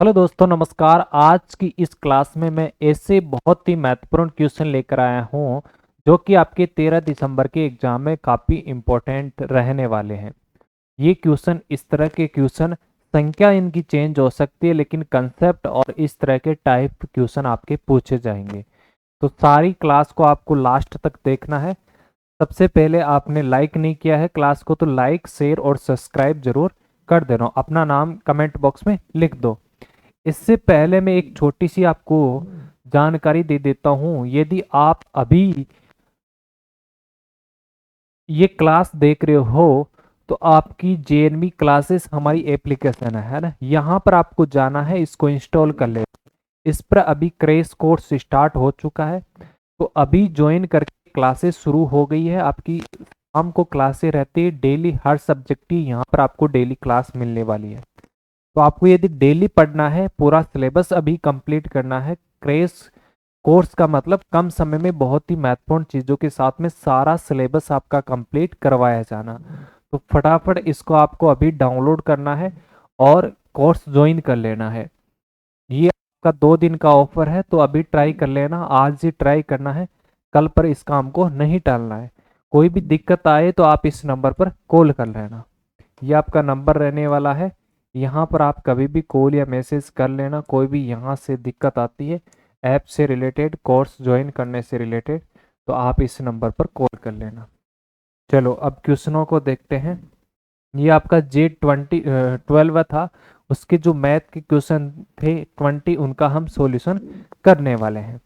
Hello दोस्तों, नमस्कार। आज की इस क्लास में मैं ऐसे बहुत ही महत्वपूर्ण क्वेश्चन लेकर आया हूं जो कि आपके 13 दिसंबर के एग्जाम में काफ़ी इम्पोर्टेंट रहने वाले हैं। ये क्वेश्चन, इस तरह के क्वेश्चन, संख्या इनकी चेंज हो सकती है लेकिन कंसेप्ट और इस तरह के टाइप क्वेश्चन आपके पूछे जाएंगे। तो सारी क्लास को आपको लास्ट तक देखना है। सबसे पहले आपने लाइक नहीं किया है क्लास को तो लाइक, शेयर और सब्सक्राइब जरूर कर देना। अपना नाम कमेंट बॉक्स में लिख दो। इससे पहले मैं एक छोटी सी आपको जानकारी दे देता हूं। यदि आप अभी ये क्लास देख रहे हो तो आपकी जेएनवी क्लासेस हमारी एप्लीकेशन है ना, यहाँ पर आपको जाना है, इसको इंस्टॉल कर ले। इस पर अभी क्रैश कोर्स स्टार्ट हो चुका है, तो अभी ज्वाइन करके क्लासेस शुरू हो गई है आपकी। शाम को क्लासेस रहती है डेली, हर सब्जेक्ट की यहाँ पर आपको डेली क्लास मिलने वाली है। तो आपको यदि डेली पढ़ना है, पूरा सिलेबस अभी कंप्लीट करना है, क्रैश कोर्स का मतलब कम समय में बहुत ही महत्वपूर्ण चीज़ों के साथ में सारा सिलेबस आपका कंप्लीट करवाया जाना। तो फटाफट इसको आपको अभी डाउनलोड करना है और कोर्स ज्वाइन कर लेना है। ये आपका 2 दिन का ऑफर है, तो अभी ट्राई कर लेना, आज ही ट्राई करना है, कल पर इस काम को नहीं टालना है। कोई भी दिक्कत आए तो आप इस नंबर पर कॉल कर लेना। ये आपका नंबर रहने वाला है। यहाँ पर आप कभी भी कॉल या मैसेज कर लेना, कोई भी यहाँ से दिक्कत आती है ऐप से रिलेटेड, कोर्स ज्वाइन करने से रिलेटेड, तो आप इस नंबर पर कॉल कर लेना। चलो अब क्वेश्चनों को देखते हैं। ये आपका J12 था, उसके जो मैथ के क्वेश्चन थे 20, उनका हम सॉल्यूशन करने वाले हैं।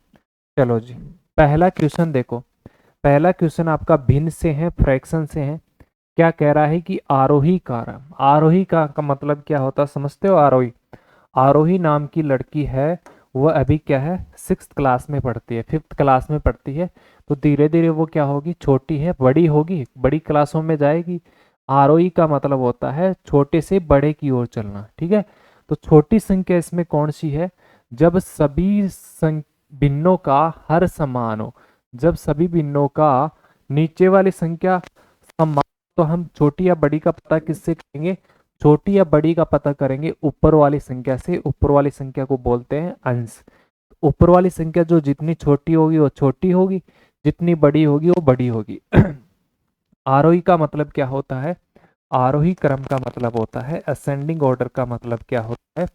चलो जी, पहला क्वेश्चन देखो। पहला क्वेश्चन आपका भिन्न से है, फ्रैक्शन से है। क्या कह रहा है कि आरोही कारक, आरोही का मतलब क्या होता है समझते हो? आरोही, आरोही नाम की लड़की है, वह अभी क्या है, 6th क्लास में पढ़ती है, 5th क्लास में पढ़ती है। तो धीरे धीरे वो क्या होगी, छोटी है, बड़ी होगी, बड़ी क्लासों में जाएगी। आरोही का मतलब होता है छोटे से बड़े की ओर चलना, ठीक है। तो छोटी संख्या इसमें कौन सी है? जब सभी भिन्नों का हर समान हो, जब सभी भिन्नों का नीचे वाली संख्या समान, तो हम छोटी या बड़ी का पता किससे करेंगे? छोटी या बड़ी का पता करेंगे ऊपर वाली संख्या से। ऊपर वाली संख्या को बोलते हैं अंश। ऊपर वाली संख्या जो जितनी छोटी होगी वो छोटी होगी, जितनी बड़ी होगी वो बड़ी होगी। आरोही का मतलब क्या होता है? आरोही क्रम का मतलब होता है असेंडिंग ऑर्डर। का मतलब क्या होता है?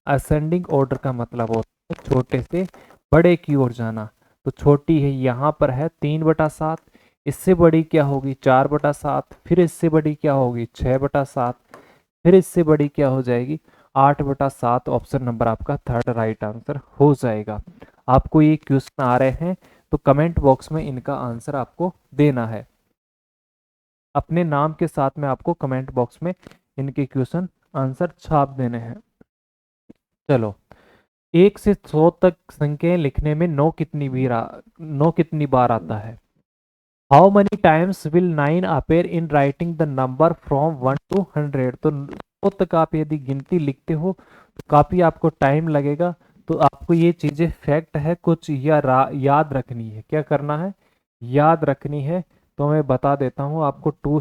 असेंडिंग ऑर्डर का मतलब होता है छोटे से बड़े की ओर जाना। तो छोटी है, यहाँ पर है 3/7, इससे बड़ी क्या होगी 4/7, फिर इससे बड़ी क्या होगी 6/7, फिर इससे बड़ी क्या हो जाएगी 8/7। ऑप्शन नंबर आपका थर्ड राइट आंसर हो जाएगा। आपको ये क्वेश्चन आ रहे हैं तो कमेंट बॉक्स में इनका आंसर आपको देना है। अपने नाम के साथ में आपको कमेंट बॉक्स में इनके क्वेश्चन आंसर छाप देने हैं। चलो, 1 से 100 तक संख्याएं लिखने में नौ कितनी बार आता है? How many times will 9 appear in writing the number from 1 to 100? तो 100 तक आप यदि गिनती लिखते हो तो काफी आपको टाइम लगेगा। तो आपको ये चीजें फैक्ट है कुछ या याद रखनी है। क्या करना है? याद रखनी है। तो मैं बता देता हूँ आपको,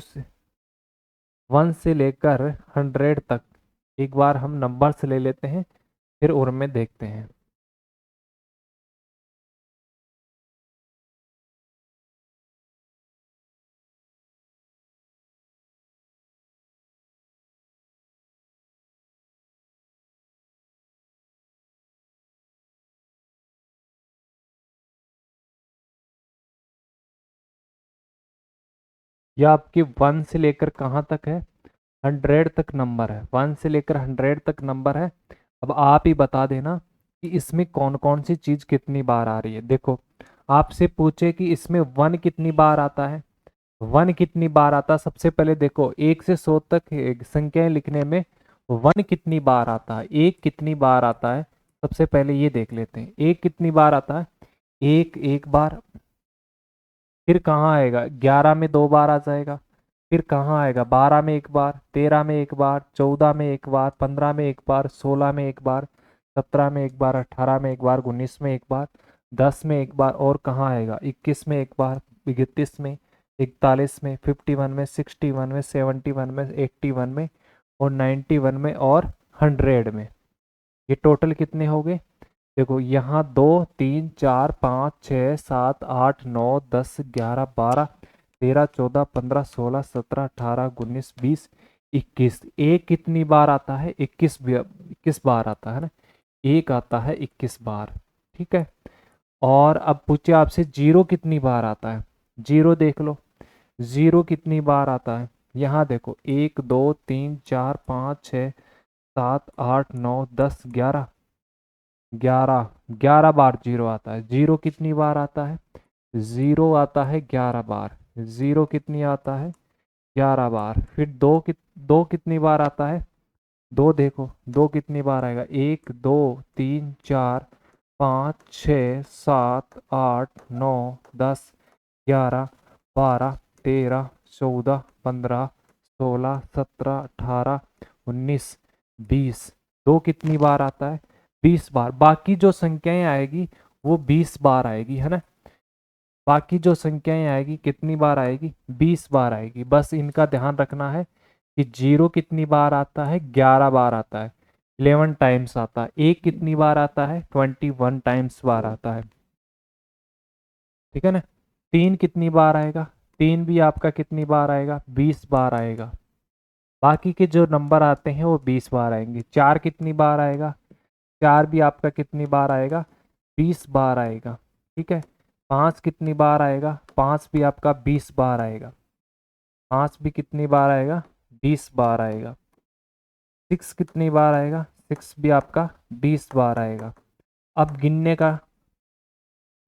1 से लेकर 100 तक एक बार हम नंबर से ले लेते हैं, फिर उनमें देखते हैं। यह आपके 1 से लेकर कहाँ तक है? 100 तक नंबर है। 1 से लेकर 100 तक नंबर है। अब आप ही बता देना कि इसमें कौन कौन सी चीज कितनी बार आ रही है। देखो, आपसे पूछे कि इसमें 1 कितनी बार आता है, 1 कितनी बार आता है। सबसे पहले देखो 1 से 100 तक संख्याएं लिखने में 1 कितनी बार आता है, एक कितनी बार आता है। सबसे पहले ये देख लेते हैं, एक कितनी बार आता है। एक एक बार। फिर कहाँ आएगा? 11 में 2 बार आ जाएगा। फिर कहाँ आएगा? 12 में एक बार, 13 में एक बार, 14 में एक बार, 15 में एक बार, 16 में एक बार, 17 में एक बार, 18 में एक बार, 19 में एक बार, 10 में एक बार। और कहाँ आएगा? 21 में एक बार, 31 में, 41 में, 51 में, 61 में, 71 में, 81 में और 91 में और 100 में। ये टोटल कितने हो गए? देखो यहाँ 2 3 4 5 6 7 8 9 10 11 12 13 14 15 16 17 18 19 20 21। एक कितनी बार आता है? 21 बार आता है ना। एक आता है 21 बार। ठीक है। और अब पूछे आपसे जीरो कितनी बार आता है। जीरो देख लो, जीरो कितनी बार आता है। यहाँ देखो 1 2 3 4 5 6 7 8 9 10 11 11 11 बार जीरो आता है। जीरो कितनी बार आता है? जीरो आता है 11 बार। जीरो कितनी आता है? 11 बार। फिर दो कितनी बार आता है? दो देखो, दो कितनी बार आएगा? 1 2 3 4 5 6 7 8 9 10 11 12 13 14 15 16 17 18 19 20। दो कितनी बार आता है? 20 बार। बाकी जो संख्याएं आएगी वो 20 बार आएगी, है ना। बाकी जो संख्याएं आएगी कितनी बार आएगी? 20 बार आएगी। बस इनका ध्यान रखना है कि जीरो कितनी बार आता है? 11 बार आता है, 11 टाइम्स आता है। एक कितनी बार आता है? 21 टाइम्स बार आता है। ठीक है ना। तीन कितनी बार आएगा? तीन भी आपका कितनी बार आएगा? 20 बार आएगा। बाकी के जो नंबर आते हैं वो 20 बार आएंगे। चार कितनी बार आएगा? चार भी आपका कितनी बार आएगा? 20 बार आएगा। ठीक है। पाँच कितनी बार आएगा? पाँच भी आपका 20 बार आएगा। पाँच भी कितनी बार आएगा? 20 बार आएगा। सिक्स कितनी बार आएगा? सिक्स भी आपका 20 बार आएगा। अब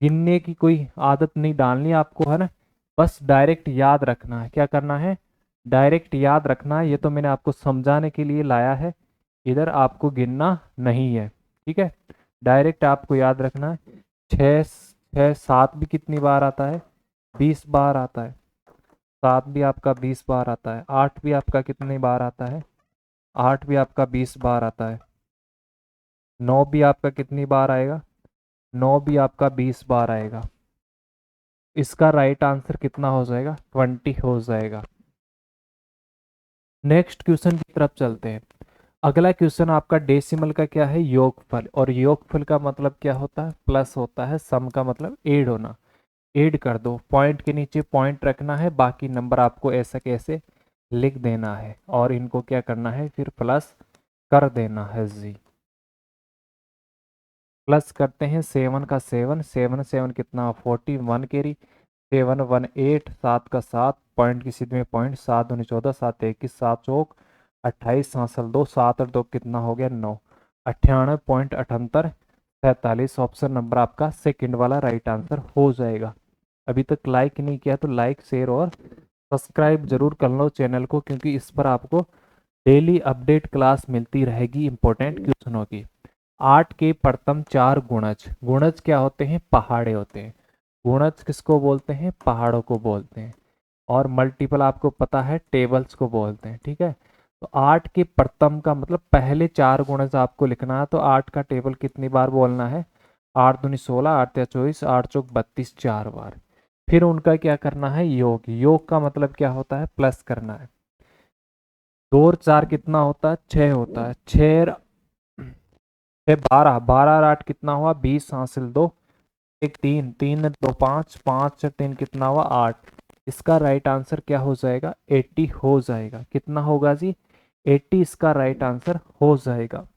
गिनने की कोई आदत नहीं डालनी आपको, है ना। बस डायरेक्ट याद रखना है। क्या करना है? डायरेक्ट याद रखना है। ये तो मैंने आपको समझाने के लिए लाया है, इधर आपको गिनना नहीं है। ठीक है। डायरेक्ट आपको याद रखना है। छः छः सात भी कितनी बार आता है? 20 बार आता है। सात भी आपका 20 बार आता है। आठ भी आपका कितनी बार आता है? आठ भी आपका 20 बार आता है। नौ भी आपका कितनी बार आएगा? नौ भी आपका 20 बार आएगा। इसका राइट आंसर कितना हो जाएगा? 20 हो जाएगा। नेक्स्ट क्वेश्चन की तरफ चलते हैं। अगला क्वेश्चन आपका डेसिमल का क्या है? योगफल। और योगफल का मतलब क्या होता है? प्लस होता है। सम का मतलब ऐड होना। ऐड कर दो, पॉइंट के नीचे पॉइंट रखना है, बाकी नंबर आपको ऐसा कैसे लिख देना है और इनको क्या करना है? फिर प्लस कर देना है जी। प्लस करते हैं। सेवन का सेवन, सेवन सेवन कितना? 41 कैरी। सेवन वन एट, सात का सात, पॉइंट की सीध में पॉइंट, सात दूनी 14, सात 21, सात चौक 28, सांसल दो, सात और दो कितना हो गया? 9। 98.78 47 ऑप्शन नंबर आपका सेकंड वाला राइट आंसर हो जाएगा। अभी तक लाइक नहीं किया तो लाइक शेयर और सब्सक्राइब जरूर कर लो चैनल को, क्योंकि इस पर आपको डेली अपडेट क्लास मिलती रहेगी इंपॉर्टेंट क्वेश्चनों की। आठ के प्रथम चार गुणज। गुणज क्या होते हैं? पहाड़े होते हैं। गुणज किसको बोलते हैं? पहाड़ों को बोलते हैं। और मल्टीपल आपको पता है टेबल्स को बोलते हैं। ठीक है। तो आठ के प्रथम का मतलब पहले चार गुणज आपको लिखना है। तो आठ का टेबल कितनी बार बोलना है? आठ दूनी 16, आठ या 24, आठ चौक 32, 4 बार। फिर उनका क्या करना है? योग। योग का मतलब क्या होता है? प्लस करना है। दो और चार कितना होता है? 6 होता है। छः छः 12, 12 और आठ कितना हुआ? 20, हासिल दो, एक तीन, तीन दो पाँच, पाँच तीन कितना हुआ? 8। इसका राइट आंसर क्या हो जाएगा? 80 हो जाएगा। कितना होगा जी? 80 इसका राइट आंसर हो जाएगा।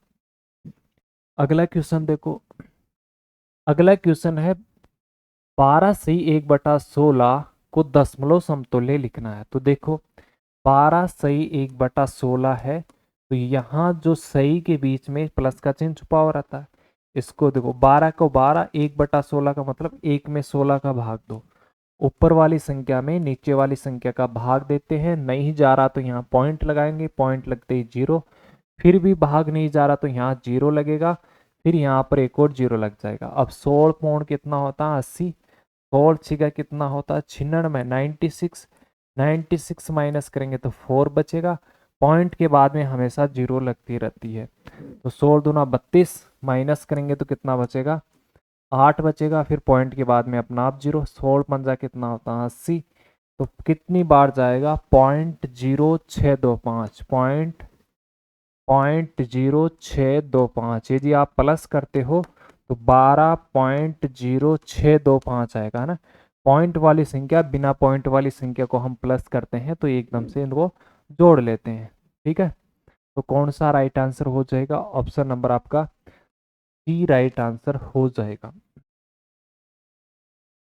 अगला क्वेश्चन देखो। अगला क्वेश्चन है 12 से 1/16 को दशमलव समतुल्य लिखना है। तो देखो 12 सही 1/16 है, तो यहाँ जो सही के बीच में प्लस का चिन्ह छुपा हुआ रहता है। इसको देखो 12 को 12, 1/16 का मतलब 1 में 16 का भाग दो। ऊपर वाली संख्या में नीचे वाली संख्या का भाग देते हैं। नहीं जा रहा तो यहाँ पॉइंट लगाएंगे, पॉइंट लगते ही जीरो। फिर भी भाग नहीं जा रहा तो यहाँ जीरो लगेगा, फिर यहाँ पर एक और जीरो लग जाएगा। अब 16 पौन कितना होता है? 80। 16 छिगा कितना होता है? 96 में 96। 96 माइनस करेंगे तो 4 बचेगा। पॉइंट के बाद में हमेशा जीरो लगती रहती है। तो 16 दूना 32, माइनस करेंगे तो कितना बचेगा? 8 बचेगा। फिर पॉइंट के बाद में अपना आप जीरो। 16 पंजा कितना होता है? 80। तो कितनी बार जाएगा? 0.0625, 0.0625। यदि आप प्लस करते हो तो 12.0625 आएगा, है ना। पॉइंट वाली संख्या, बिना पॉइंट वाली संख्या को हम प्लस करते हैं तो एकदम से इनको जोड़ लेते हैं, ठीक है। तो कौन सा राइट आंसर हो जाएगा? ऑप्शन नंबर आपका सी राइट आंसर हो जाएगा।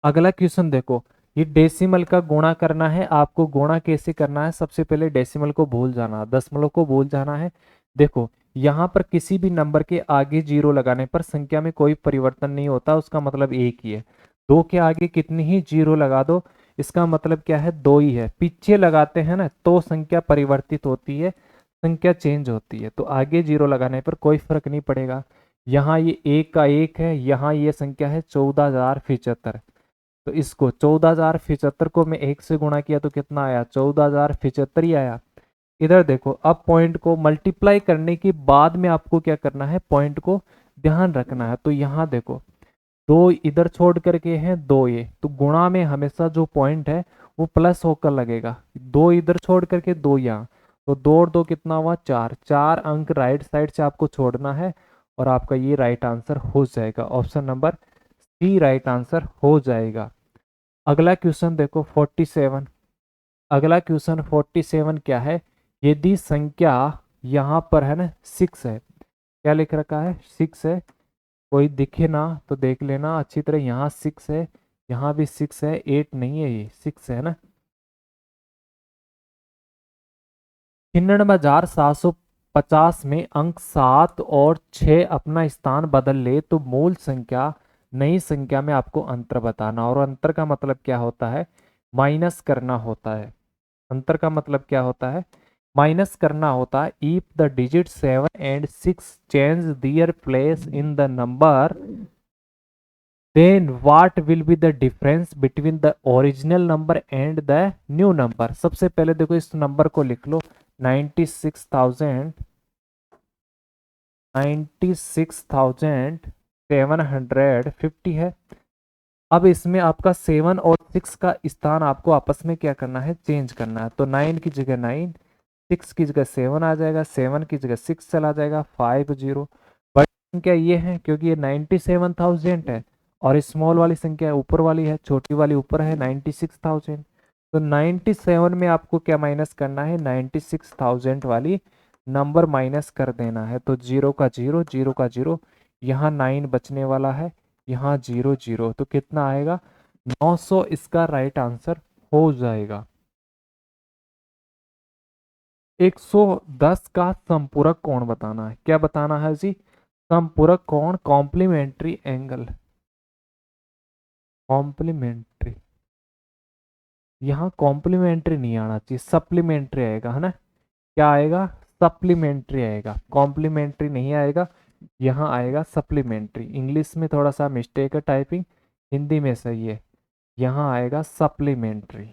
अगला क्वेश्चन देखो, ये डेसिमल का गुणा करना है। आपको गुणा कैसे करना है? सबसे पहले डेसिमल को भूल जाना, दशमलव को भूल जाना है। देखो यहाँ पर किसी भी नंबर के आगे जीरो लगाने पर संख्या में कोई परिवर्तन नहीं होता, उसका मतलब एक ही है। दो के आगे कितनी ही जीरो लगा दो, इसका मतलब क्या है? दो ही है। पीछे लगाते हैं ना तो संख्या परिवर्तित होती है, संख्या चेंज होती है। तो आगे जीरो लगाने पर कोई फर्क नहीं पड़ेगा। यहाँ ये एक का एक है, यहाँ ये संख्या है 14,075। तो इसको 14,075 को मैं एक से गुणा किया तो कितना आया? 14,075 ही आया। इधर देखो, अब पॉइंट को मल्टीप्लाई करने के बाद में आपको क्या करना है? पॉइंट को ध्यान रखना है। तो यहाँ देखो, दो इधर छोड़ करके हैं, दो ये, तो गुणा में हमेशा जो पॉइंट है वो प्लस होकर लगेगा। दो इधर छोड़ करके दो यहाँ, तो दो और दो कितना हुआ? चार। चार अंक राइट साइड से आपको छोड़ना है और आपका ये राइट आंसर हो जाएगा। Option number C right answer हो जाएगा। अगला क्वेश्चन देखो 47। अगला क्वेश्चन 47 क्या है? यदि संख्या यहाँ पर है ना 6 है, क्या लिख रखा है? 6 है। कोई दिखे ना तो देख लेना अच्छी तरह, यहाँ 6 है, यहाँ भी 6 है, 8 नहीं है, ये 6 है ना। 99,750 में अंक 7 और 6 अपना स्थान बदल ले तो मूल संख्या नई संख्या में आपको अंतर बताना। और अंतर का मतलब क्या होता है? माइनस करना होता है। अंतर का मतलब क्या होता है? माइनस करना होता है। If the digit 7 and 6 change their place in the number, then what will be the difference between the original number and the new number? सबसे पहले देखो इस नंबर को लिख लो, 96,750 है। अब इसमें आपका 7 और 6 का स्थान आपको आपस में क्या करना है? चेंज करना है। तो 9 की जगह 9, 6 की जगह 7 आ जाएगा, 7 की जगह 6 चला जाएगा, 50। बड़ी संख्या ये है क्योंकि ये 97,000 है और स्मॉल वाली संख्या ऊपर वाली है, छोटी वाली ऊपर है 96,000। तो 97 में आपको क्या माइनस करना है? 96,000 वाली नंबर माइनस कर देना है। तो जीरो का जीरो, जीरो का जीरो, यहाँ 9 बचने वाला है, यहाँ 0 0, तो कितना आएगा? 900 इसका राइट आंसर हो जाएगा। 110 का संपूरक कोण बताना है। क्या बताना है जी? संपूरक कोण, कॉम्प्लीमेंट्री एंगल। कॉम्प्लीमेंट्री, यहाँ कॉम्प्लीमेंट्री नहीं आना चाहिए, सप्लीमेंट्री आएगा, है ना। क्या आएगा? सप्लीमेंट्री आएगा, कॉम्प्लीमेंट्री नहीं आएगा, यहाँ आएगा सप्लीमेंट्री। इंग्लिश में थोड़ा सा मिस्टेक है टाइपिंग, हिंदी में सही है। यहाँ आएगा सप्लीमेंट्री।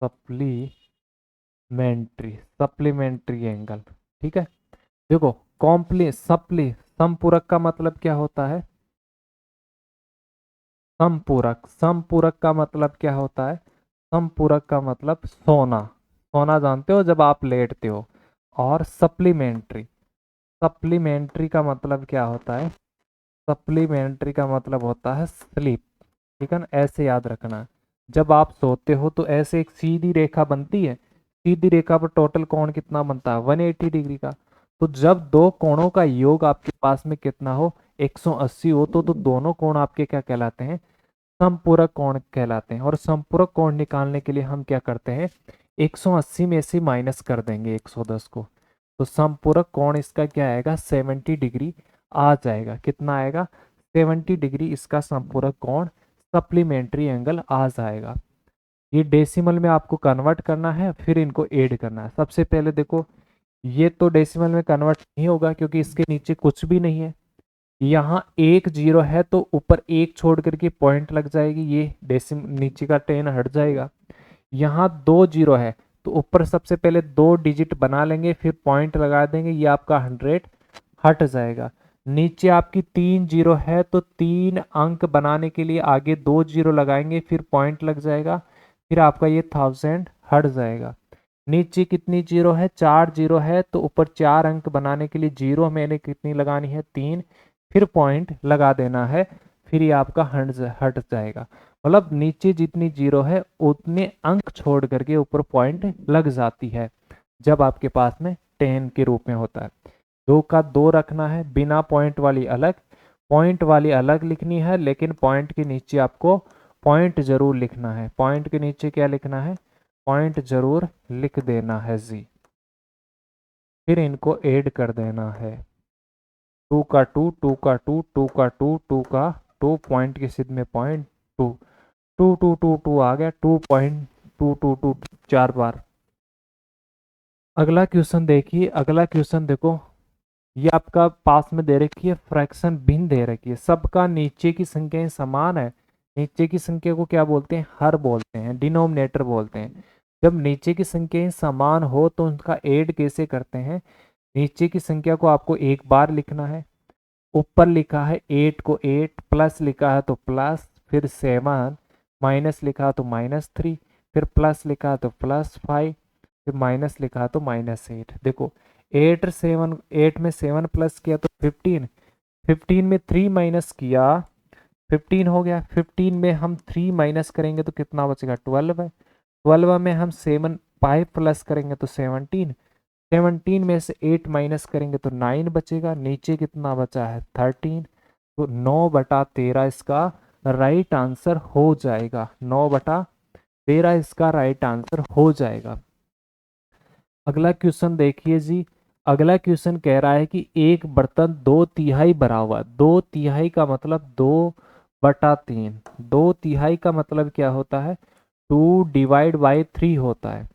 सप्लीमेंट्री, सप्लीमेंट्री एंगल, ठीक है। देखो संपूरक का मतलब क्या होता है? संपूरक, संपूरक का मतलब क्या होता है? संपूरक का मतलब सोना, सोना जानते हो जब आप लेटते हो। और सप्लीमेंट्री, सप्लीमेंट्री का मतलब क्या होता है? सप्लीमेंट्री का मतलब होता है स्लीप, ठीक है ना। ऐसे याद रखना, जब आप सोते हो तो ऐसे एक सीधी रेखा बनती है, सीधी रेखा पर टोटल कोण कितना बनता है? 180 डिग्री का। तो जब दो कोणों का योग आपके पास में कितना हो? 180 हो, तो दोनों कोण आपके क्या कहलाते हैं? समपूरक कोण कहलाते हैं। और समपूरक कोण निकालने के लिए हम क्या करते हैं? 180 में से माइनस कर देंगे 110 को, तो समपूरक कोण इसका क्या आएगा? 70 डिग्री आ जाएगा। कितना आएगा? 70 डिग्री इसका संपूरक कोण, सप्लीमेंट्री एंगल आ जाएगा। ये डेसिमल में आपको कन्वर्ट करना है, फिर इनको ऐड करना है। सबसे पहले देखो, ये तो डेसिमल में कन्वर्ट नहीं होगा क्योंकि इसके नीचे कुछ भी नहीं है। यहाँ एक जीरो है तो ऊपर एक छोड़ करके पॉइंट लग जाएगी, ये डेसिम नीचे का 10 हट जाएगा। यहाँ दो जीरो है तो ऊपर सबसे पहले दो डिजिट बना लेंगे, फिर पॉइंट लगा देंगे, ये आपका 100 हट जाएगा। नीचे आपकी 3 जीरो है तो 3 अंक बनाने के लिए आगे 2 जीरो लगाएंगे, फिर पॉइंट लग जाएगा, फिर आपका ये 1000 हट जाएगा। नीचे कितनी जीरो है, 4 जीरो है, तो ऊपर 4 अंक बनाने के लिए जीरो मैंने कितनी लगानी है, 3, फिर पॉइंट लगा देना है, फिर ये आपका हट जाएगा। मतलब नीचे जितनी जीरो है उतने अंक छोड़ करके ऊपर पॉइंट लग जाती है जब आपके पास में 10 के रूप में होता है। 2 का 2 रखना है, बिना पॉइंट वाली अलग, पॉइंट वाली अलग लिखनी है, लेकिन पॉइंट के नीचे आपको पॉइंट जरूर लिखना है। पॉइंट के नीचे क्या लिखना है, पॉइंट जरूर लिख देना है जी। फिर इनको ऐड कर देना है, 2 का 2, 2 का 2, 2 का 2, 2 का 2, पॉइंट के सिद्ध में पॉइंट 2, 2 2 2 2 आ गया, 2.222 4 बार। अगला क्वेश्चन देखिए, अगला क्वेश्चन देखो, ये आपका पास में दे रखी है, फ्रैक्शन भिन्न दे रखी है, सबका नीचे की संख्याएं समान है। नीचे की संख्या को क्या बोलते हैं, हर बोलते हैं, डिनोमिनेटर बोलते हैं। जब नीचे की संख्याएं समान हो तो उनका ऐड कैसे करते हैं, नीचे की संख्या को आपको एक बार लिखना है, ऊपर लिखा है 8 को 8, प्लस लिखा है तो प्लस, फिर 7, माइनस लिखा है तो -3, फिर प्लस लिखा है तो +5, फिर माइनस लिखा है तो -8। देखो 8 में 7 प्लस किया तो 15, 15 में 3 माइनस किया 15 हो गया, 15 में हम 3 माइनस करेंगे तो कितना बचेगा, 12 है। 12 में हम 5 प्लस करेंगे तो 17, 17 में से 8 माइनस करेंगे तो 9 बचेगा, नीचे कितना बचा है 13, तो 9/13 इसका राइट आंसर हो जाएगा। 9/13 इसका राइट आंसर हो जाएगा। अगला क्वेश्चन देखिए जी, अगला क्वेश्चन कह रहा है कि एक बर्तन 2/3 भरा हुआ, 2/3 का मतलब 2/3, 2/3 का मतलब क्या होता है, 2/3 होता है।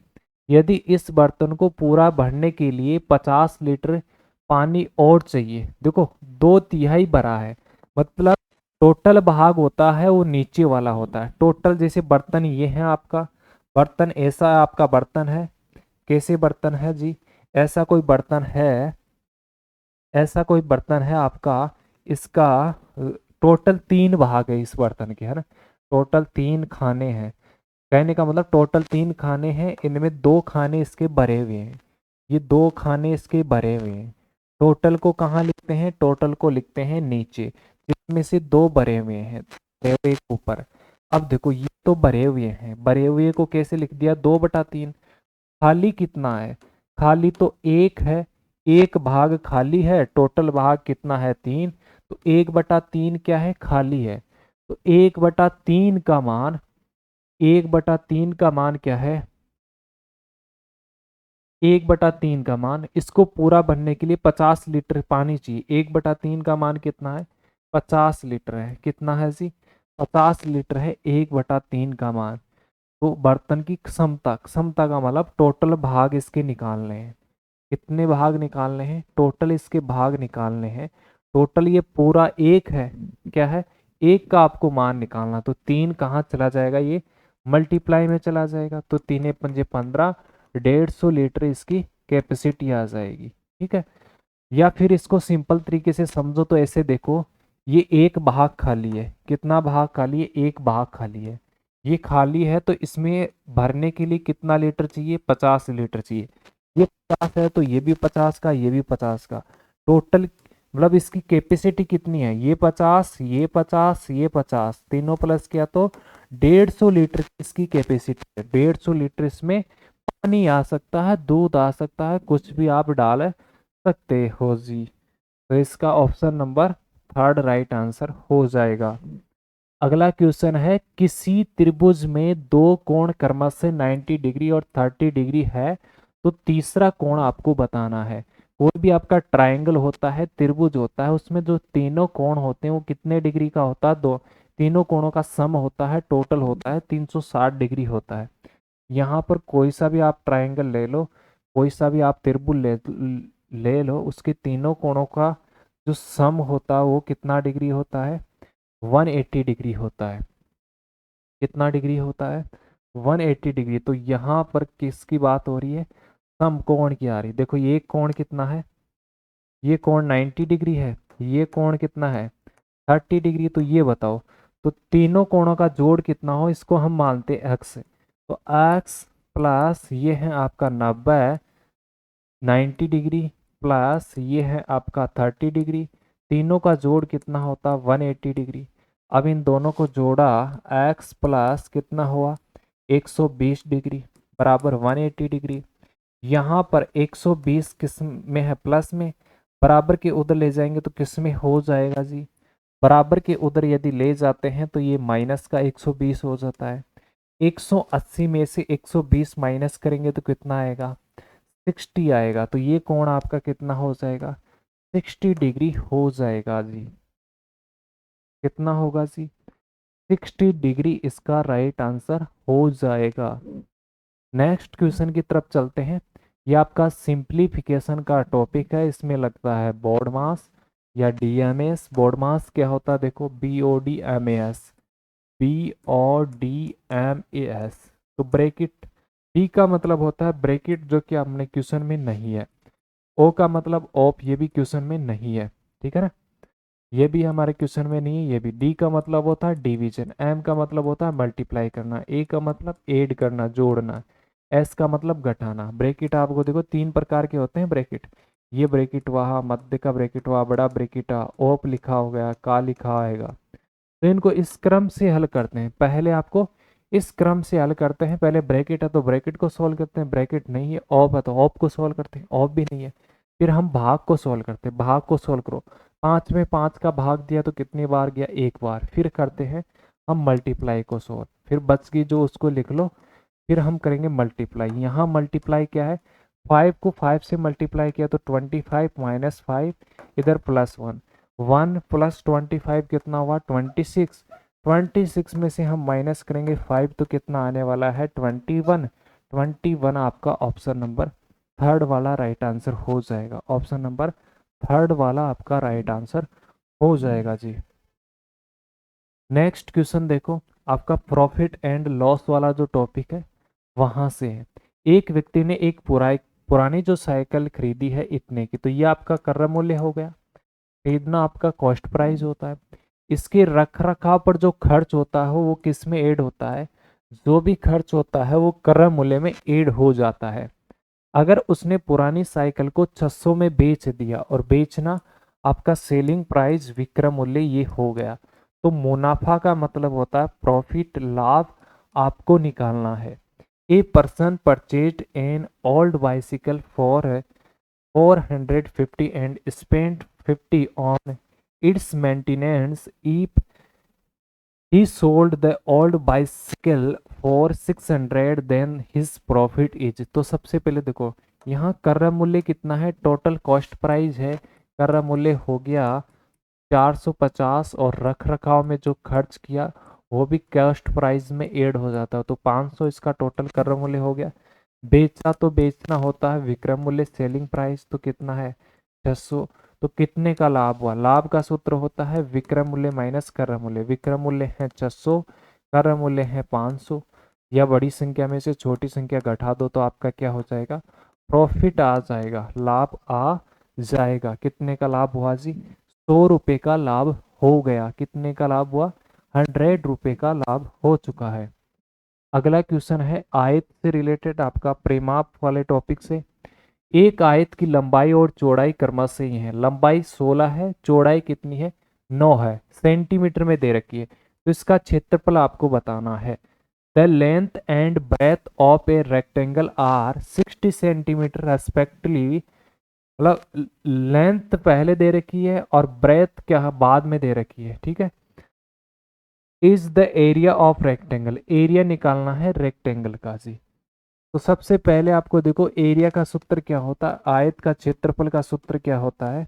यदि इस बर्तन को पूरा भरने के लिए 50 लीटर पानी और चाहिए, देखो 2/3 भरा है, मतलब टोटल भाग होता है वो नीचे वाला होता है। टोटल जैसे बर्तन ये है आपका, बर्तन ऐसा आपका बर्तन है, कैसे बर्तन है जी, ऐसा कोई बर्तन है, ऐसा कोई बर्तन है आपका, इसका टोटल 3 भाग है इस बर्तन के, है ना, टोटल 3 खाने हैं। कहने का मतलब टोटल 3 खाने हैं, इनमें 2 खाने इसके भरे हुए हैं, ये 2 खाने इसके भरे हुए हैं। टोटल को कहाँ लिखते हैं, टोटल को लिखते हैं नीचे, जिसमें से 2 भरे हुए हैं, भरे हुए ऊपर। अब देखो ये तो भरे हुए हैं, भरे हुए को कैसे लिख दिया, 2/3। खाली कितना है, खाली तो 1 है, एक भाग खाली है, टोटल भाग कितना है 3, तो 1/3 क्या है, खाली है। तो 1/3 का मान, 1/3 का मान क्या है, 1/3 का मान, इसको पूरा भरने के लिए 50 लीटर पानी चाहिए। 1/3 का मान कितना है, 50 लीटर है, कितना है जी, 50 लीटर है 1/3 का मान। तो बर्तन की क्षमता, क्षमता का मतलब टोटल भाग इसके निकालने हैं, कितने भाग निकालने हैं, टोटल इसके भाग निकालने हैं। टोटल ये पूरा 1 है, क्या है, 1 का आपको मान निकालना, तो 3 कहाँ चला जाएगा, ये मल्टीप्लाई में चला जाएगा, तो 3×5 = 15, 150 लीटर इसकी कैपेसिटी आ जाएगी। ठीक है, या फिर इसको सिंपल तरीके से समझो तो ऐसे देखो, ये एक भाग खाली है, कितना भाग खाली है, एक भाग खाली है, ये खाली है, तो इसमें भरने के लिए कितना लीटर चाहिए, 50 लीटर चाहिए। ये 50 है तो ये भी 50 का, ये भी 50 का, टोटल मतलब इसकी कैपेसिटी कितनी है, ये 50, ये 50, ये 50, तीनों प्लस किया तो 150 लीटर की इसकी कैपेसिटी है। 150 लीटर इसमें पानी आ सकता है, दूध आ सकता है, कुछ भी आप डाल सकते हो जी। तो इसका ऑप्शन नंबर 3 राइट आंसर हो जाएगा। अगला क्वेश्चन है, किसी त्रिभुज में 2 कोण क्रमशः 90 डिग्री और 30 डिग्री है, तो तीसरा कोण आपको बताना है। कोई भी आपका ट्रायंगल होता है, त्रिभुज होता है, उसमें जो तीनों कोण होते हैं वो कितने डिग्री का होता है, दो, तीनों कोणों का सम होता है, टोटल होता है 360 डिग्री होता है। यहाँ पर कोई सा भी आप ट्रायंगल ले लो, कोई सा भी आप त्रिभुज ले लो, उसके तीनों कोणों का जो सम होता है वो कितना डिग्री होता है, 180 डिग्री होता है। कितना डिग्री होता है, 180 डिग्री। तो यहाँ पर किसकी बात हो रही है, सम कोण की आ रही है। देखो ये कोण कितना है, ये कोण 90 डिग्री है, ये कोण कितना है 30 डिग्री। तो ये बताओ, तो तीनों कोणों का जोड़ कितना हो, इसको हम मानते हैं x। तो तो x प्लस ये है आपका 90 डिग्री प्लस ये है आपका 30 डिग्री, तीनों का जोड़ कितना होता 180 डिग्री। अब इन दोनों को जोड़ा, x प्लस कितना हुआ 120 डिग्री बराबर 180 डिग्री। यहाँ पर 120 किस में है, प्लस में, बराबर के उधर ले जाएंगे तो किस में हो जाएगा जी, बराबर के उधर यदि ले जाते हैं तो ये माइनस का 120 हो जाता है। 180 में से 120 माइनस करेंगे तो कितना आएगा 60 आएगा। तो ये कोण आपका कितना हो जाएगा 60 डिग्री हो जाएगा जी। कितना होगा जी 60 डिग्री इसका राइट आंसर हो जाएगा। नेक्स्ट क्वेश्चन की तरफ चलते हैं। ये आपका सिंप्लीफिकेशन का टॉपिक है, इसमें लगता है बोर्ड मास या डीएमएस। बोर्ड मास क्या होता है देखो, BODMAS, BODMAS। तो ब्रैकेट, डी का मतलब होता है ब्रैकेट जो कि अपने क्वेश्चन में नहीं है, ओ का मतलब ऑफ, ये भी क्वेश्चन में नहीं है, ठीक है ना, ये भी हमारे क्वेश्चन में नहीं है। ये भी डी का मतलब होता है डिवीजन, एम का मतलब होता है मल्टीप्लाई करना, ए का मतलब ऐड करना जोड़ना, एस का मतलब घटाना। ब्रैकेट आपको देखो तीन प्रकार के होते हैं ब्रैकेट, ये ब्रैकेट वहाँ, मध्य का ब्रैकेट वहाँ, बड़ा ब्रैकेट ओप लिखा हो गया, का लिखा आएगा। तो इनको इस क्रम से हल करते हैं, पहले आपको इस क्रम से हल करते हैं। पहले ब्रैकेट है तो ब्रैकेट को सॉल्व करते हैं, ब्रैकेट नहीं है ऑफ है तो ऑफ को सॉल्व करते हैं, ऑफ भी नहीं है फिर हम भाग को सॉल्व करते हैं, भाग को सॉल्व करो। 5 में 5 का भाग दिया तो कितनी बार गया, एक बार। फिर करते हैं हम मल्टीप्लाई को सॉल्व, फिर बच गई जो उसको लिख लो, फिर हम करेंगे मल्टीप्लाई। यहाँ मल्टीप्लाई क्या है, 5 को 5 से मल्टीप्लाई किया तो 25 माइनस 5, इधर +1, 1 प्लस 25 कितना हुआ 26, 26 में से हम माइनस करेंगे 5 तो कितना आने वाला है 21, 21 आपका ऑप्शन नंबर थर्ड वाला राइट आंसर हो जाएगा। ऑप्शन नंबर थर्ड वाला आपका राइट आंसर हो जाएगा जी। नेक्स्ट क्वेश्चन देखो, आपका प्रॉफिट एंड लॉस वाला जो टॉपिक है वहां से है। एक व्यक्ति ने एक पुरानी जो साइकिल खरीदी है इतने की, तो ये आपका क्रय मूल्य हो गया, खरीदना आपका कॉस्ट प्राइस होता है। इसके रख रखाव पर जो खर्च होता है वो किस में ऐड होता है, जो भी खर्च होता है वो क्रय मूल्य में ऐड हो जाता है। अगर उसने पुरानी साइकिल को 600 में बेच दिया और बेचना आपका सेलिंग प्राइस विक्रय मूल्य ये हो गया, तो मुनाफा का मतलब होता है प्रॉफिट, लाभ आपको निकालना है। A person purchased an old bicycle for 450 and spent 50 on its maintenance. If he sold the old bicycle for 600, then his profit is। तो सबसे पहले देखो यहाँ क्रय मूल्य कितना है, टोटल कॉस्ट प्राइस है, क्रय मूल्य हो गया 450 और रख रखाव में जो खर्च किया वो भी कॉस्ट प्राइस में ऐड हो जाता है, तो 500 इसका टोटल क्रय मूल्य हो गया। बेचा तो बेचना होता है विक्रय मूल्य, सेलिंग प्राइस, तो कितना है 600, तो कितने का लाभ हुआ, लाभ का सूत्र होता है विक्रय मूल्य माइनस क्रय मूल्य। विक्रय मूल्य है 600, क्रय मूल्य है 500, या बड़ी संख्या में से छोटी संख्या घटा दो तो आपका क्या हो जाएगा प्रॉफिट आ जाएगा, लाभ आ जाएगा। कितने का लाभ हुआ जी 100 रुपये का लाभ हो गया। कितने का लाभ हुआ 100 रुपये का लाभ हो चुका है। अगला क्वेश्चन है आयत से रिलेटेड, आपका प्रेमाप वाले टॉपिक से। एक आयत की लंबाई और चौड़ाई क्रमशः ही है, लंबाई 16 है, चौड़ाई कितनी है 9 है, सेंटीमीटर में दे रखी है, तो इसका क्षेत्रफल आपको बताना है। The length and breadth of a rectangle are 60 centimetre respectively, मतलब लेंथ पहले दे रखी है और ब्रेथ क्या बाद में दे रखी है, ठीक है। Is the area of rectangle, area निकालना है रेक्टेंगल का जी। तो सबसे पहले आपको देखो एरिया का सूत्र क्या होता है, आयत का क्षेत्रफल का सूत्र क्या होता है,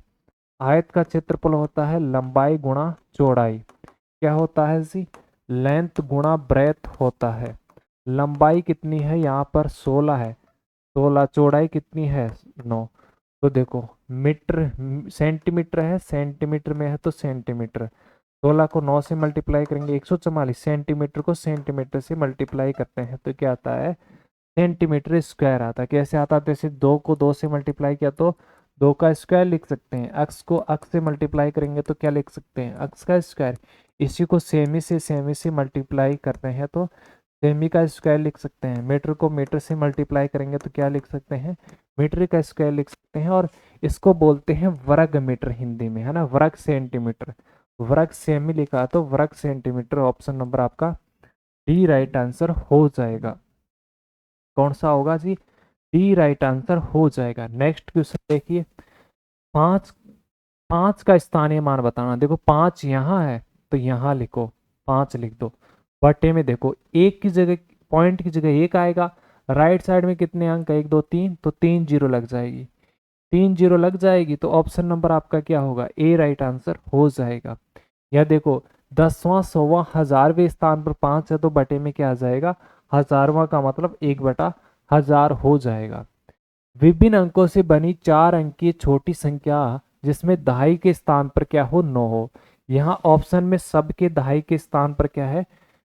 आयत का क्षेत्रफल होता है लंबाई गुणा चौड़ाई, क्या होता है जी लेंथ गुणा ब्रेथ होता है। लंबाई कितनी है यहाँ पर 16 है, 16, चौड़ाई कितनी है 9, तो देखो मीटर सेंटीमीटर है, सेंटीमीटर में है तो सेंटीमीटर, 16 को 9 से मल्टीप्लाई करेंगे 144, सेंटीमीटर को सेंटीमीटर से मल्टीप्लाई करते हैं तो क्या आता है सेंटीमीटर स्क्वायर आता है। कैसे आता है, जैसे 2 को 2 से मल्टीप्लाई किया तो 2 का स्क्वायर लिख सकते हैं, अक्स को अक्स से मल्टीप्लाई करेंगे तो क्या लिख सकते हैं अक्स का स्क्वायर। इसी को सेमी से मल्टीप्लाई करते हैं तो सेमी का स्क्वायर लिख सकते हैं, मीटर को मीटर से मल्टीप्लाई करेंगे तो क्या लिख सकते हैं, मीटर का स्क्वायर लिख सकते हैं। और इसको बोलते हैं वर्ग मीटर हिंदी में, है ना, वर्ग सेंटीमीटर। वर्ग सेमी लिखा तो वर्ग सेंटीमीटर, ऑप्शन नंबर आपका डी राइट आंसर हो जाएगा। कौन सा होगा जी, डी राइट आंसर हो जाएगा। नेक्स्ट क्वेश्चन देखिए, पांच, पांच का स्थानीय मान बताना। देखो पांच यहाँ है तो यहाँ लिखो, पांच लिख दो। बटे में देखो एक की जगह, पॉइंट की जगह एक आएगा, राइट साइड में कितने अंक है, एक दो तीन, तो तीन जीरो लग जाएगी, तीन जीरो लग जाएगी तो ऑप्शन नंबर आपका क्या होगा, ए राइट आंसर हो जाएगा। या देखो दसवां सौवा हजारवें स्थान पर पांच है तो बटे में क्या आ जाएगा, हजारवा का मतलब एक बटा हजार हो जाएगा। विभिन्न अंकों से बनी चार अंक की छोटी संख्या जिसमें दहाई के स्थान पर क्या हो, नौ हो। यहाँ ऑप्शन में सबके दहाई के स्थान पर क्या है,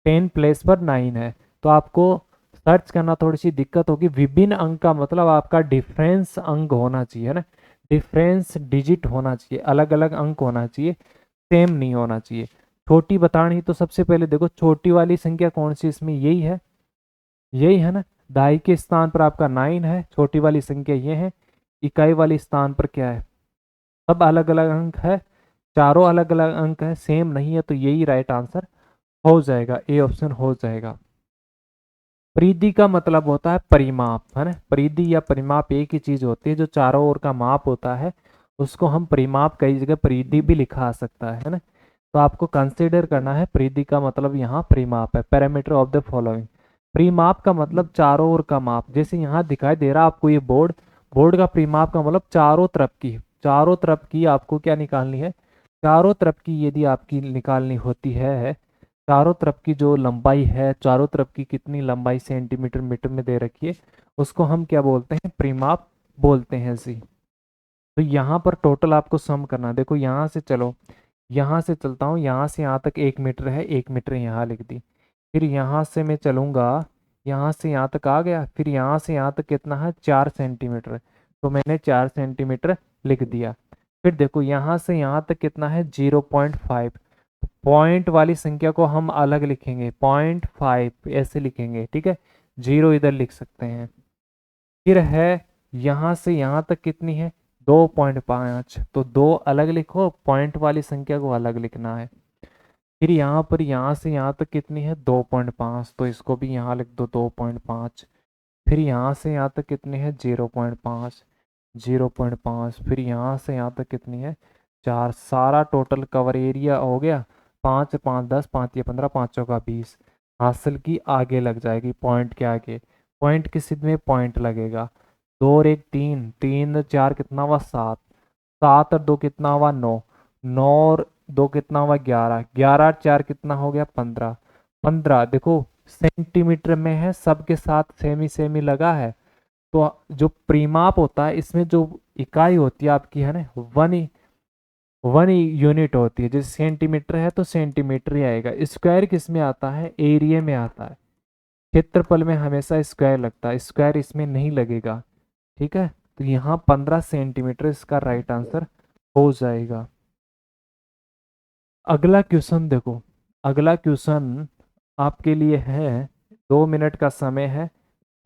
टेन प्लेस पर नाइन है, तो आपको सर्च करना थोड़ी सी दिक्कत होगी। विभिन्न अंक का मतलब आपका डिफरेंस अंक होना चाहिए ना, डिफरेंस डिजिट होना चाहिए, अलग अलग अंक होना चाहिए, सेम नहीं होना चाहिए। छोटी बतानी तो सबसे पहले देखो छोटी वाली संख्या कौन सी, इसमें यही है, यही है ना, दहाई के स्थान पर आपका नाइन है, छोटी वाली संख्या ये है, इकाई वाली स्थान पर क्या है, सब अलग अलग अंक है, चारों अलग अलग अंक है, सेम नहीं है, तो यही राइट आंसर हो जाएगा, ए ऑप्शन हो जाएगा। परिधि का मतलब होता है परिमाप, है ना, परिधि या परिमाप एक ही चीज होती है, जो चारों ओर का माप होता है उसको हम परिमाप, कई जगह परिधि भी लिखा सकता है ना। तो आपको कंसीडर करना है, परिधि का मतलब यहाँ परिमाप है, पैरामीटर ऑफ द फॉलोइंग। परिमाप का मतलब चारों ओर का माप, जैसे यहाँ दिखाई दे रहा है आपको ये बोर्ड, बोर्ड का परिमाप का मतलब चारों तरफ की, चारों तरफ की आपको क्या निकालनी है, चारों तरफ की यदि आपकी निकालनी होती है, चारों तरफ की जो लंबाई है, चारों तरफ की कितनी लंबाई सेंटीमीटर मीटर में दे रखी है, उसको हम क्या बोलते हैं, परिमाप बोलते हैं जी। तो यहाँ पर टोटल आपको सम करना है। देखो यहाँ से चलो, यहाँ से चलता हूँ, यहाँ से यहाँ तक एक मीटर है, एक मीटर यहाँ लिख दी। फिर यहाँ से मैं चलूँगा, यहाँ से यहाँ तक आ गया, फिर यहाँ से यहाँ तक कितना है, 4 सेंटीमीटर, तो मैंने 4 सेंटीमीटर लिख दिया। फिर देखो यहाँ से यहाँ तक कितना है, 0.5, पॉइंट वाली संख्या को हम अलग लिखेंगे, 0.5 ऐसे लिखेंगे, ठीक है, जीरो इधर लिख सकते हैं। फिर है यहाँ से यहाँ तक कितनी है, 2.5, तो दो अलग लिखो, पॉइंट वाली संख्या को अलग लिखना है। फिर यहाँ पर यहाँ से यहाँ तक कितनी है, 2.5, तो इसको भी यहाँ लिख दो 2.5। फिर यहाँ से यहाँ तक कितनी है, 0.5, 0.5, फिर यहाँ से यहाँ तक कितनी है, 4, सारा टोटल कवर एरिया हो गया, 5 5 10, 5 या 15, 5 चौका 20, हासिल की आगे लग जाएगी पॉइंट के आगे, पॉइंट की सिद्ध में पॉइंट लगेगा। दो और एक तीन, तीन चार कितना हुआ, 7, 7 और दो कितना हुआ, 9, 9 और दो कितना हुआ, 11, 11 और चार कितना हो गया, 15, 15 देखो सेंटीमीटर में है, सबके साथ सेमी सेमी लगा है। तो जो परिमाप होता है इसमें जो इकाई होती है आपकी, है ना, वन, वन यूनिट होती है, जैसे सेंटीमीटर है तो सेंटीमीटर ही आएगा। स्क्वायर किस में आता है, एरिया में आता है, क्षेत्रफल में हमेशा स्क्वायर लगता है, स्क्वायर इसमें नहीं लगेगा, ठीक है। तो यहाँ 15 सेंटीमीटर इसका राइट आंसर हो जाएगा। अगला क्वेश्चन देखो, अगला क्वेश्चन आपके लिए है, 2 मिनट का समय है,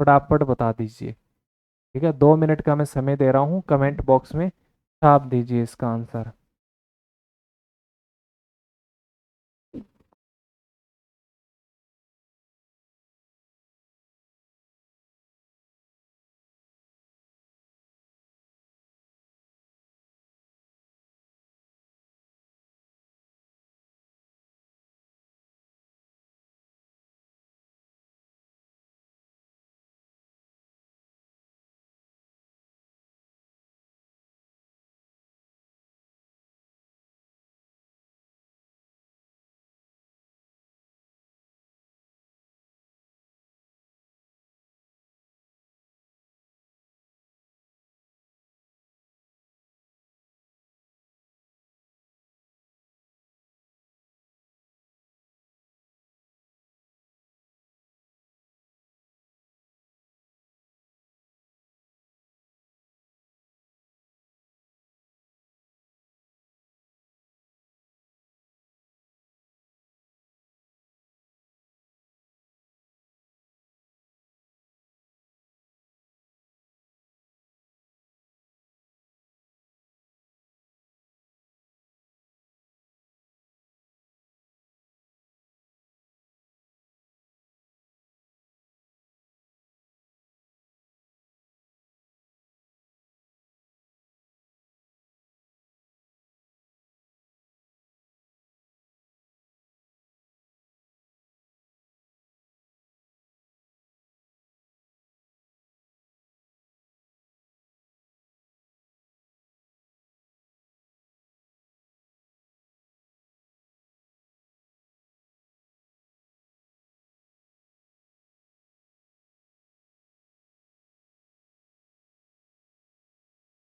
फटाफट बता दीजिए, ठीक है, 2 मिनट का मैं समय दे रहा हूँ, कमेंट बॉक्स में छाप दीजिए इसका आंसर।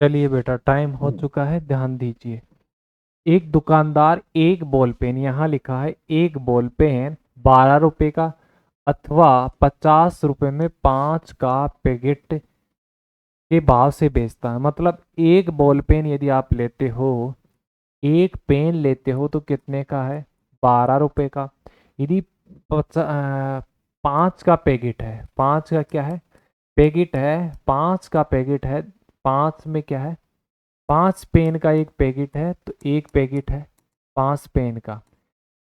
चलिए बेटा, टाइम हो चुका है, ध्यान दीजिए। एक दुकानदार एक बॉल पेन, यहाँ लिखा है एक बॉल पेन 12 रुपए का अथवा 50 रुपए में 5 का पैकेट के भाव से बेचता है। मतलब एक बॉल पेन यदि आप लेते हो, एक पेन लेते हो तो कितने का है? 12 रुपए का। यदि 5 का पैकेट है, 5 का क्या है? पैकेट है, 5 का पैकेट है। 5 में क्या है? 5 पेन का एक पैकेट है, तो एक पैकेट है 5 पेन का।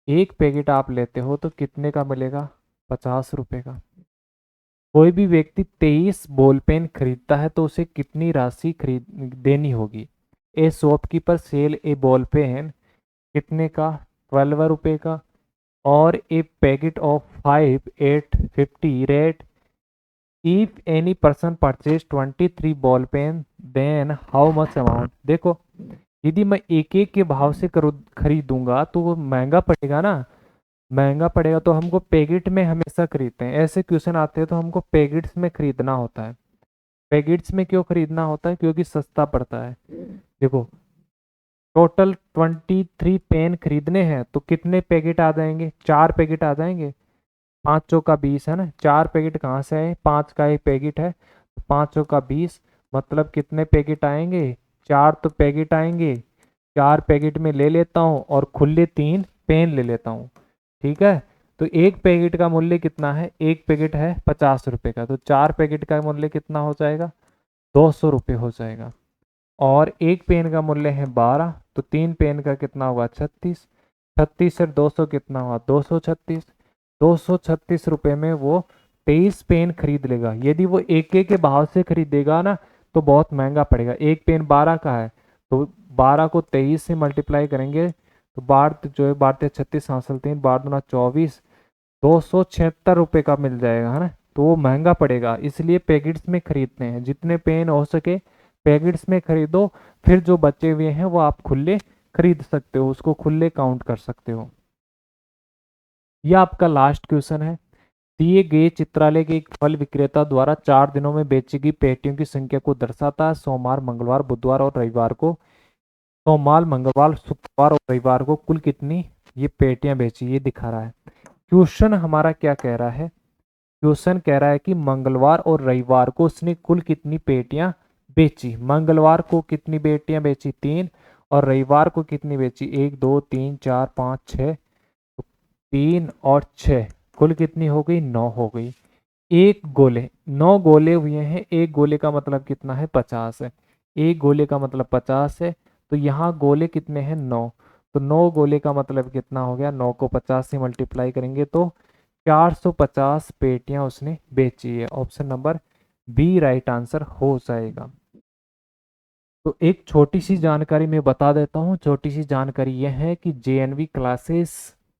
एक पैकेट आप लेते हो तो कितने का मिलेगा? 50 रुपए का। कोई भी व्यक्ति 23 बॉल पेन खरीदता है तो उसे कितनी राशि खरीद देनी होगी? A shopkeeper sell a ball pen कितने का? 12 रुपए का। और a packet of 5 at 50 rate. If any person purchase 23 ball pen then how much amount? देखो, यदि मैं एक एक के भाव से खरीदूंगा तो वो महंगा पड़ेगा ना। महंगा पड़ेगा तो हमको पैकेट में हमेशा खरीदते हैं। ऐसे क्वेश्चन आते हैं तो हमको पैकेट्स में खरीदना होता है। पैकेट्स में क्यों खरीदना होता है? क्योंकि सस्ता पड़ता है। देखो, टोटल 23 पेन खरीदने हैं तो कितने पैकेट आ जाएंगे? 4 पैकेट आ जाएंगे। 5 चौका 20 है ना। 4 पैकेट कहाँ से आए? 5 का एक पैकेट है तो 5 चौका 20। मतलब कितने पैकेट आएंगे? 4 तो पैकेट आएंगे। 4 पैकेट में ले लेता हूँ और खुले 3 पेन ले लेता हूँ। ठीक है। तो एक पैकेट का मूल्य कितना है? एक पैकेट है 50 रुपए का, तो 4 पैकेट का मूल्य कितना हो जाएगा? 200 रुपये हो जाएगा। और एक पेन का मूल्य है 12, तो 3 पेन का कितना होगा? 36। 36 से 200 कितना हुआ? 236। 236 रुपये में वो 23 पेन खरीद लेगा। यदि वो एक एक के भाव से खरीदेगा ना तो बहुत महंगा पड़ेगा। एक पेन 12 का है तो 12 को 23 से मल्टीप्लाई करेंगे तो 12 जो है 12 36 हासिल 3 12 दूना 24, 276 रुपये का मिल जाएगा, है ना। तो वो महंगा पड़ेगा, इसलिए पैकेट्स में खरीदते हैं। जितने पेन हो सके पैकेट्स में खरीदो। फिर जो बचे हुए हैं वो आप खुले खरीद सकते हो, उसको खुले काउंट कर सकते हो। यह आपका लास्ट क्वेश्चन है। दिए गए चित्रालय के एक फल विक्रेता द्वारा 4 दिनों में बेची गई पेटियों की संख्या को दर्शाता है। सोमवार, मंगलवार, बुधवार और रविवार को। सोमवार, मंगलवार, शुक्रवार और रविवार को कुल कितनी ये पेटियां बेची, ये दिखा रहा है। क्वेश्चन हमारा क्या कह रहा है? क्वेश्चन कह रहा है कि मंगलवार और रविवार को उसने कुल कितनी पेटियां बेची। मंगलवार को कितनी पेटियां बेची? 3। और रविवार को कितनी बेची? 1 2 3 4 5 6। 3 और 6 कुल कितनी हो गई? 9 हो गई। एक गोले, 9 गोले हुए हैं। एक गोले का मतलब कितना है? 50 है। एक गोले का मतलब 50 है। तो यहाँ गोले कितने हैं? 9। तो 9 गोले का मतलब कितना हो गया? 9 को 50 से मल्टीप्लाई करेंगे तो 450 पेटियां उसने बेची है। Option number B right answer हो जाएगा। तो एक छोटी सी जानकारी मैं बता देता हूँ। छोटी सी जानकारी यह है कि जेएनवी क्लासेस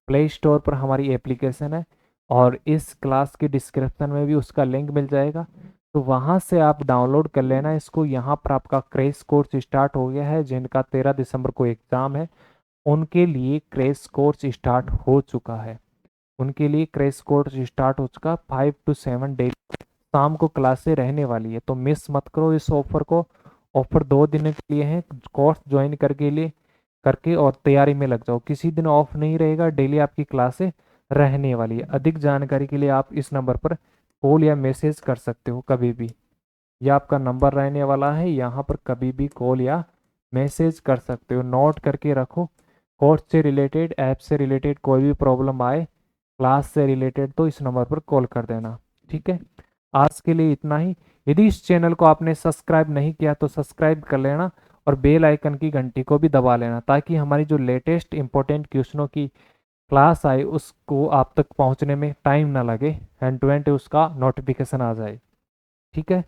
प्ले स्टोर पर हमारी एप्लीकेशन है और इस क्लास के डिस्क्रिप्शन में भी उसका लिंक मिल जाएगा, तो वहाँ से आप डाउनलोड कर लेना इसको। यहाँ पर आपका क्रैश कोर्स स्टार्ट हो गया है। जिनका 13 दिसंबर को एग्ज़ाम है उनके लिए क्रैश कोर्स स्टार्ट हो चुका है। उनके लिए क्रैश कोर्स स्टार्ट हो चुका। 5 to 7 डे शाम को क्लासें रहने वाली है, तो मिस मत करो इस ऑफर को। ऑफर 2 दिन के लिए है। कोर्स ज्वाइन करके और तैयारी में लग जाओ। किसी दिन ऑफ नहीं रहेगा, डेली आपकी क्लासें रहने वाली है। अधिक जानकारी के लिए आप इस नंबर पर कॉल या मैसेज कर सकते हो कभी भी। यह आपका नंबर रहने वाला है, यहाँ पर कभी भी कॉल या मैसेज कर सकते हो। नोट करके रखो। कोर्स से रिलेटेड, ऐप से रिलेटेड कोई भी प्रॉब्लम आए, क्लास से रिलेटेड, तो इस नंबर पर कॉल कर देना। ठीक है। आज के लिए इतना ही। यदि इस चैनल को आपने सब्सक्राइब नहीं किया तो सब्सक्राइब कर लेना और बेल आइकन की घंटी को भी दबा लेना, ताकि हमारी जो लेटेस्ट इंपॉर्टेंट क्वेश्चनों की क्लास आए उसको आप तक पहुंचने में टाइम ना लगे, एंड टू एंड उसका नोटिफिकेशन आ जाए। ठीक है।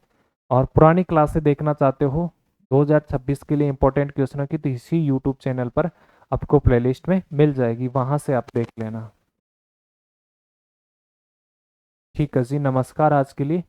और पुरानी क्लासें देखना चाहते हो 2026 के लिए इंपॉर्टेंट क्वेश्चनों की, तो इसी यूट्यूब चैनल पर आपको प्लेलिस्ट में मिल जाएगी, वहां से आप देख लेना। ठीक है जी, नमस्कार आज के लिए।